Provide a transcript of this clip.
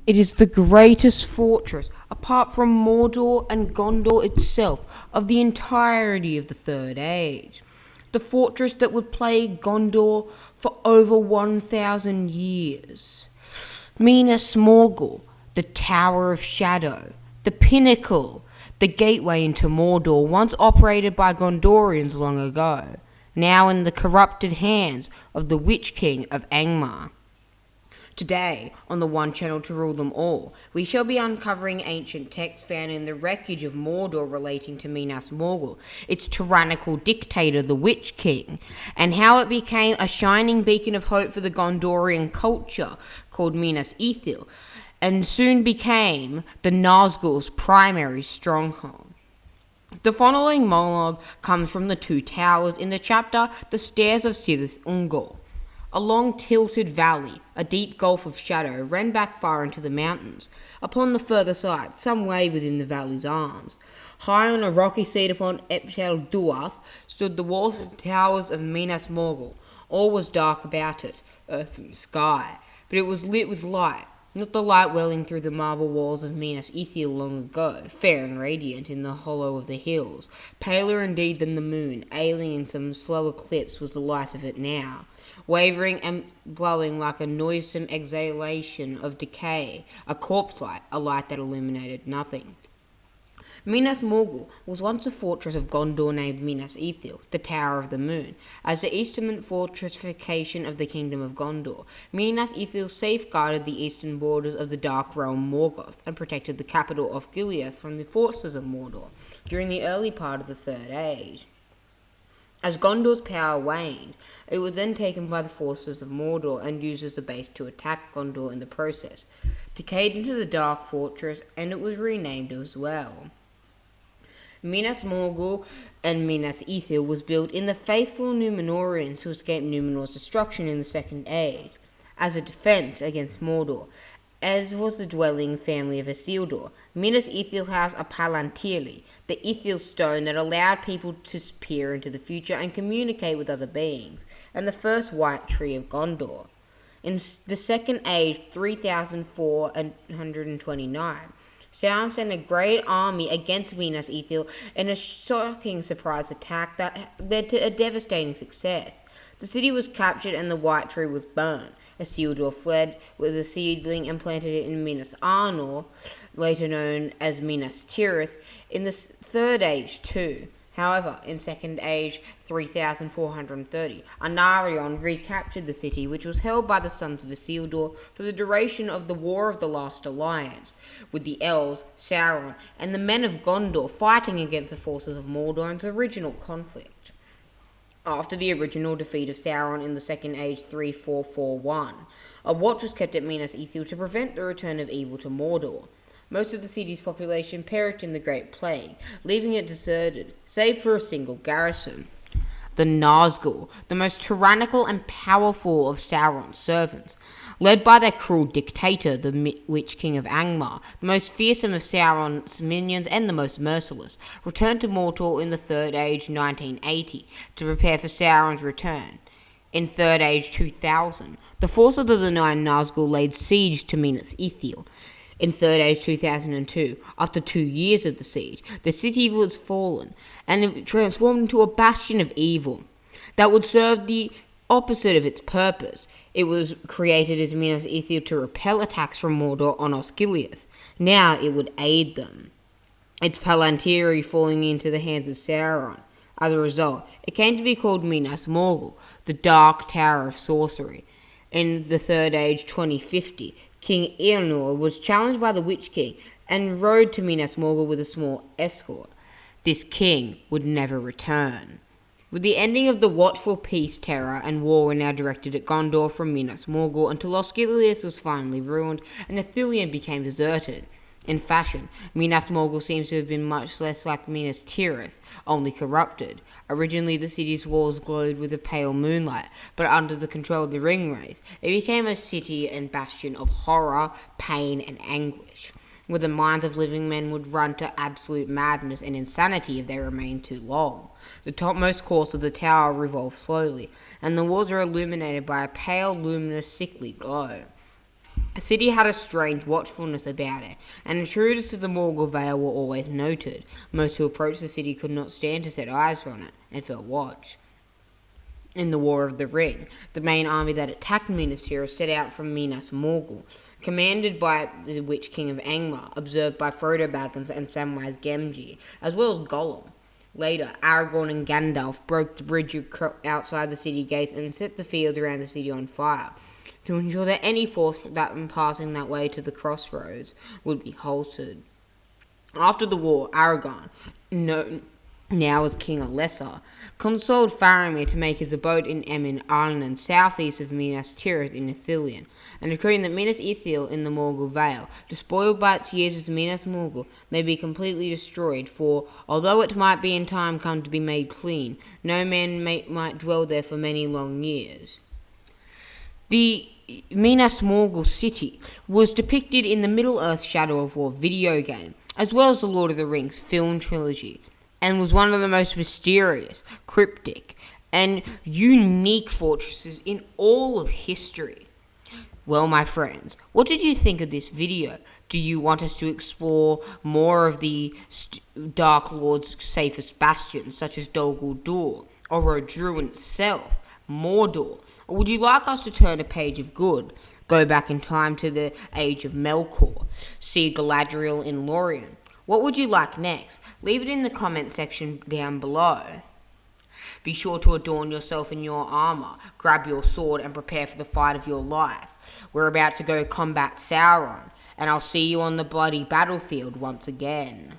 It is the greatest fortress, apart from Mordor and Gondor itself, of the entirety of the Third Age. The fortress that would plague Gondor for over 1,000 years. Minas Morgul, the Tower of Shadow, the pinnacle, the gateway into Mordor, once operated by Gondorians long ago, now in the corrupted hands of the Witch King of Angmar. Today, on the one channel to rule them all, we shall be uncovering ancient texts found in the wreckage of Mordor relating to Minas Morgul, its tyrannical dictator, the Witch King, and how it became a shining beacon of hope for the Gondorian culture called Minas Ithil, and soon became the Nazgul's primary stronghold. The following monologue comes from the Two Towers in the chapter The Stairs of Cirith Ungol. A long tilted valley, a deep gulf of shadow, ran back far into the mountains. Upon the further side, some way within the valley's arms, high on a rocky seat upon Epshel Duath, stood the walls and towers of Minas Morgul. All was dark about it, earth and sky, but it was lit with light, not the light welling through the marble walls of Minas Ithil long ago, fair and radiant in the hollow of the hills. Paler indeed than the moon, ailing in some slow eclipse, was the light of it now, wavering and blowing like a noisome exhalation of decay, a corpse light, a light that illuminated nothing. Minas Morgul was once a fortress of Gondor named Minas Ithil, the Tower of the Moon. As the eastern fortification of the Kingdom of Gondor, Minas Ithil safeguarded the eastern borders of the Dark Realm Morgoth and protected the capital of Gilead from the forces of Mordor during the early part of the Third Age. As Gondor's power waned, it was then taken by the forces of Mordor and used as a base to attack Gondor in the process, decayed into the Dark Fortress, and it was renamed as well. Minas Morgul and Minas Ithil was built in the faithful Númenóreans who escaped Númenor's destruction in the Second Age, as a defense against Mordor, as was the dwelling family of Isildur. Minas Ithil has a Palantiri, the Ithil stone that allowed people to peer into the future and communicate with other beings, and the first white tree of Gondor. In the Second Age, 3429, Sauron sent a great army against Minas Ithil in a shocking surprise attack that led to a devastating success. The city was captured and the white tree was burned. Isildur fled with a seedling and planted it in Minas Arnor, later known as Minas Tirith, in the Third Age too. However, in Second Age 3430, Anarion recaptured the city, which was held by the sons of Isildur for the duration of the War of the Last Alliance, with the Elves, Sauron, and the men of Gondor fighting against the forces of Mordor in its original conflict. After the original defeat of Sauron in the Second Age 3441, a watch was kept at Minas Ithil to prevent the return of evil to Mordor. Most of the city's population perished in the Great Plague, leaving it deserted, save for a single garrison. The Nazgul, the most tyrannical and powerful of Sauron's servants, led by their cruel dictator, the Witch King of Angmar, the most fearsome of Sauron's minions and the most merciless, returned to Mordor in the Third Age 1980 to prepare for Sauron's return. In Third Age 2000, the forces of the Nine Nazgul laid siege to Minas Ithil. In Third Age 2002, after 2 years of the siege, the city was fallen, and it transformed into a bastion of evil that would serve the opposite of its purpose. It was created as Minas Ithil to repel attacks from Mordor on Osgiliath. Now it would aid them, its Palantiri falling into the hands of Sauron. As a result, it came to be called Minas Morgul, the Dark Tower of Sorcery. In the Third Age 2050, King Eonor was challenged by the Witch King and rode to Minas Morgul with a small escort. This king would never return. With the ending of the watchful peace, terror and war were now directed at Gondor from Minas Morgul until Osgiliath was finally ruined and Ithilien became deserted. In fashion, Minas Morgul seems to have been much less like Minas Tirith, only corrupted. Originally, the city's walls glowed with a pale moonlight, but under the control of the Ringwraiths, it became a city and bastion of horror, pain, and anguish, where the minds of living men would run to absolute madness and insanity if they remained too long. The topmost course of the tower revolved slowly, and the walls are illuminated by a pale, luminous, sickly glow. The city had a strange watchfulness about it, and intruders to the Morgul Vale were always noted. Most who approached the city could not stand to set eyes on it, and felt watch. In the War of the Ring, the main army that attacked Minas Tirith set out from Minas Morgul, commanded by the Witch King of Angmar, observed by Frodo Baggins and Samwise Gamgee, as well as Gollum. Later, Aragorn and Gandalf broke the bridge outside the city gates and set the field around the city on fire, to ensure that any force that passing that way to the crossroads would be halted. After the war, Aragorn, known now as King of Lesser, consoled Faramir to make his abode in Emin Island, southeast of Minas Tirith in Ithilien, and decreeing that Minas Ithil in the Morgul Vale, despoiled by its years as Minas Morgul, may be completely destroyed, for, although it might be in time come to be made clean, no man might dwell there for many long years. The Minas Morgul city was depicted in the Middle-earth Shadow of War video game, as well as the Lord of the Rings film trilogy, and was one of the most mysterious, cryptic, and unique fortresses in all of history. Well, my friends, what did you think of this video? Do you want us to explore more of the Dark Lord's safest bastions, such as Dol Guldur, or Rhodruin itself, Mordor? Or would you like us to turn a page of good, go back in time to the age of Melkor, see Galadriel in Lorien? What would you like next? Leave it in the comment section down below. Be sure to adorn yourself in your armor, grab your sword, and prepare for the fight of your life. We're about to go combat Sauron, and I'll see you on the bloody battlefield once again.